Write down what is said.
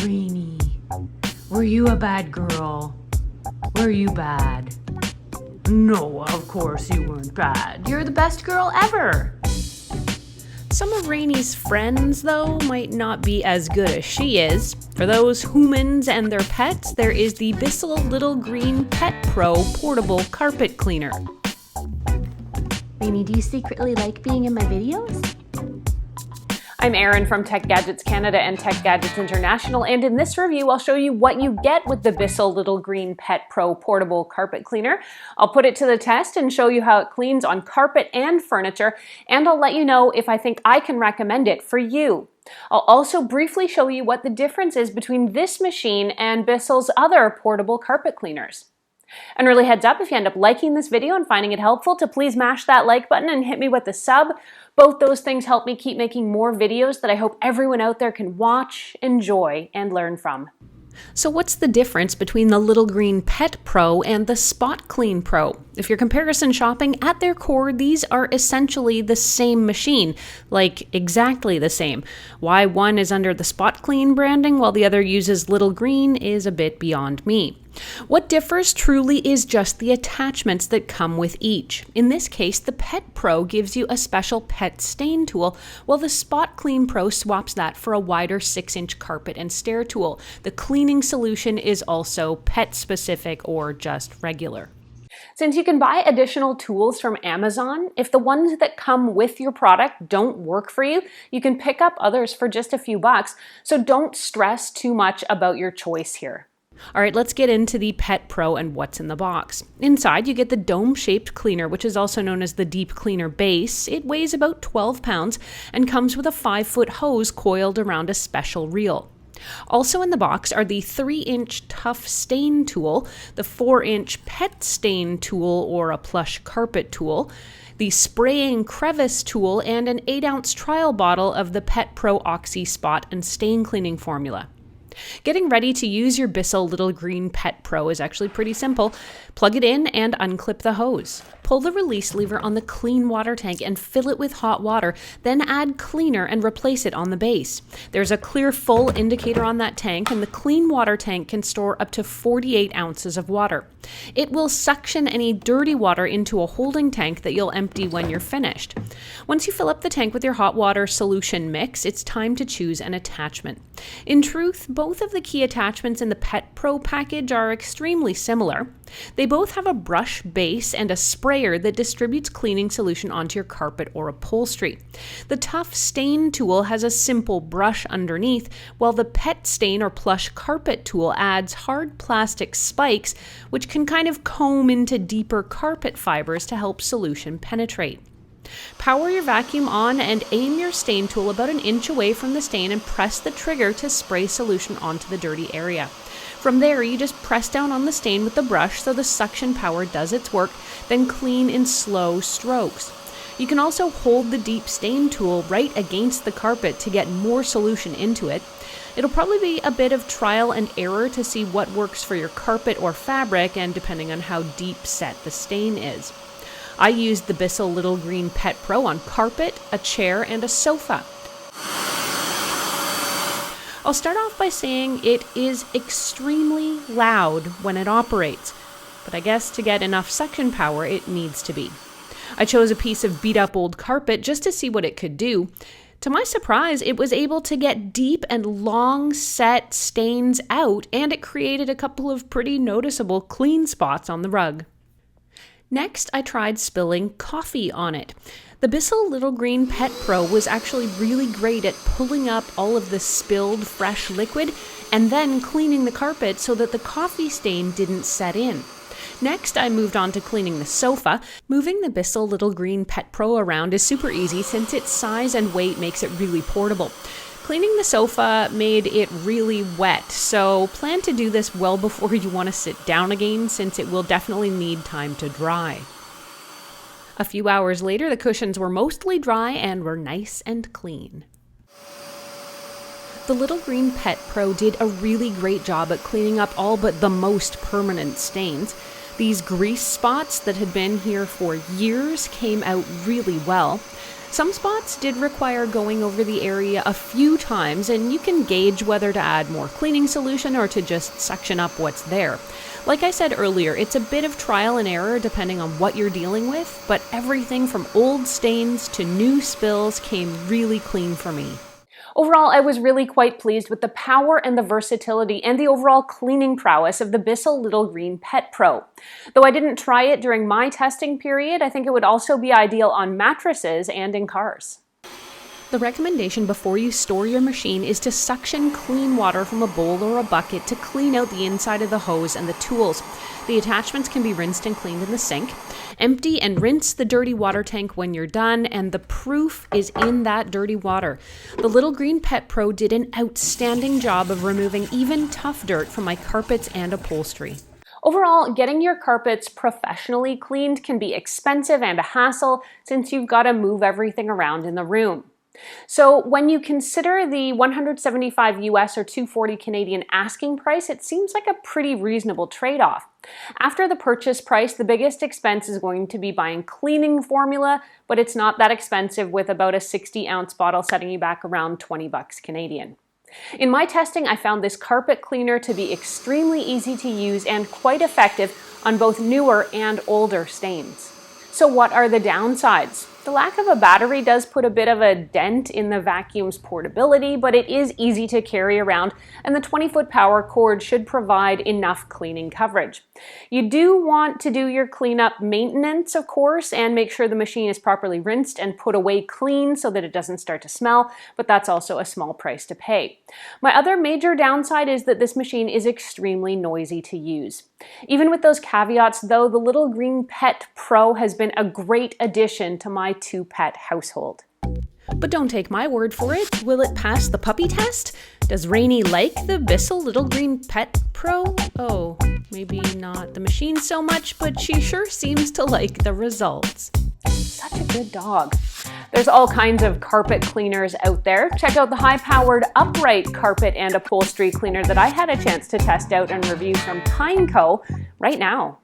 Rainy, were you a bad girl? Were you bad? No, of course you weren't bad. You're the best girl ever. Some of Rainy's friends, though, might not be as good as she is. For those humans and their pets, there is the Bissell Little Green Pet Pro Portable Carpet Cleaner. Rainy, do you secretly like being in my videos? I'm Erin from Tech Gadgets Canada and Tech Gadgets International, and in this review I'll show you what you get with the Bissell Little Green Pet Pro Portable Carpet Cleaner. I'll put it to the test and show you how it cleans on carpet and furniture, and I'll let you know if I think I can recommend it for you. I'll also briefly show you what the difference is between this machine and Bissell's other portable carpet cleaners. And really heads up, if you end up liking this video and finding it helpful, to please mash that like button and hit me with a sub. Both those things help me keep making more videos that I hope everyone out there can watch, enjoy, and learn from. So what's the difference between the Little Green Pet Pro and the Spot Clean Pro? If you're comparison shopping, at their core, these are essentially the same machine, like exactly the same. Why one is under the Spot Clean branding while the other uses Little Green is a bit beyond me. What differs truly is just the attachments that come with each. In this case, the Pet Pro gives you a special pet stain tool, while the Spot Clean Pro swaps that for a wider 6-inch carpet and stair tool. The cleaning solution is also pet-specific or just regular. Since you can buy additional tools from Amazon, if the ones that come with your product don't work for you, you can pick up others for just a few bucks, so don't stress too much about your choice here. Alright, let's get into the Pet Pro and what's in the box. Inside, you get the dome-shaped cleaner, which is also known as the deep cleaner base. It weighs about 12 pounds and comes with a 5-foot hose coiled around a special reel. Also in the box are the 3-inch tough stain tool, the 4-inch pet stain tool or a plush carpet tool, the spraying crevice tool, and an 8-ounce trial bottle of the Pet Pro Oxy Spot and Stain Cleaning Formula. Getting ready to use your Bissell Little Green Pet Pro is actually pretty simple. Plug it in and unclip the hose. Pull the release lever on the clean water tank and fill it with hot water, then add cleaner and replace it on the base. There's a clear full indicator on that tank, and the clean water tank can store up to 48 ounces of water. It will suction any dirty water into a holding tank that you'll empty when you're finished. Once you fill up the tank with your hot water solution mix, it's time to choose an attachment. In truth, both of the key attachments in the Pet Pro package are extremely similar. They both have a brush base and a sprayer that distributes cleaning solution onto your carpet or upholstery. The tough stain tool has a simple brush underneath, while the pet stain or plush carpet tool adds hard plastic spikes, which can kind of comb into deeper carpet fibers to help solution penetrate. Power your vacuum on and aim your stain tool about 1 inch away from the stain and press the trigger to spray solution onto the dirty area. From there, you just press down on the stain with the brush so the suction power does its work, then clean in slow strokes. You can also hold the deep stain tool right against the carpet to get more solution into it. It'll probably be a bit of trial and error to see what works for your carpet or fabric, and depending on how deep set the stain is. I used the Bissell Little Green Pet Pro on carpet, a chair, and a sofa. I'll start off by saying it is extremely loud when it operates, but I guess to get enough suction power it needs to be. I chose a piece of beat up old carpet just to see what it could do. To my surprise, it was able to get deep and long set stains out, and it created a couple of pretty noticeable clean spots on the rug. Next, I tried spilling coffee on it. The Bissell Little Green Pet Pro was actually really great at pulling up all of the spilled fresh liquid and then cleaning the carpet so that the coffee stain didn't set in. Next, I moved on to cleaning the sofa. Moving the Bissell Little Green Pet Pro around is super easy since its size and weight makes it really portable. Cleaning the sofa made it really wet, so plan to do this well before you want to sit down again, since it will definitely need time to dry. A few hours later, the cushions were mostly dry and were nice and clean. The Little Green Pet Pro did a really great job at cleaning up all but the most permanent stains. These grease spots that had been here for years came out really well. Some spots did require going over the area a few times, and you can gauge whether to add more cleaning solution or to just suction up what's there. Like I said earlier, it's a bit of trial and error depending on what you're dealing with, but everything from old stains to new spills came really clean for me. Overall, I was really quite pleased with the power and the versatility and the overall cleaning prowess of the Bissell Little Green Pet Pro. Though I didn't try it during my testing period, I think it would also be ideal on mattresses and in cars. The recommendation before you store your machine is to suction clean water from a bowl or a bucket to clean out the inside of the hose and the tools. The attachments can be rinsed and cleaned in the sink. Empty and rinse the dirty water tank when you're done, and the proof is in that dirty water. The Little Green Pet Pro did an outstanding job of removing even tough dirt from my carpets and upholstery. Overall, getting your carpets professionally cleaned can be expensive and a hassle since you've got to move everything around in the room. So when you consider the $175 US or $240 Canadian asking price, it seems like a pretty reasonable trade-off. After the purchase price, the biggest expense is going to be buying cleaning formula, but it's not that expensive with about a 60-ounce bottle setting you back around 20 bucks Canadian. In my testing, I found this carpet cleaner to be extremely easy to use and quite effective on both newer and older stains. So what are the downsides? The lack of a battery does put a bit of a dent in the vacuum's portability, but it is easy to carry around, and the 20-foot power cord should provide enough cleaning coverage. You do want to do your cleanup maintenance, of course, and make sure the machine is properly rinsed and put away clean so that it doesn't start to smell, but that's also a small price to pay. My other major downside is that this machine is extremely noisy to use. Even with those caveats, though, the Little Green Pet Pro has been a great addition to my two-pet household. But don't take my word for it. Will it pass the puppy test? Does Rainey like the Bissell Little Green Pet Pro? Oh, maybe not the machine so much, but she sure seems to like the results. Such a good dog. There's all kinds of carpet cleaners out there. Check out the high-powered upright carpet and upholstery cleaner that I had a chance to test out and review from Tyneco right now.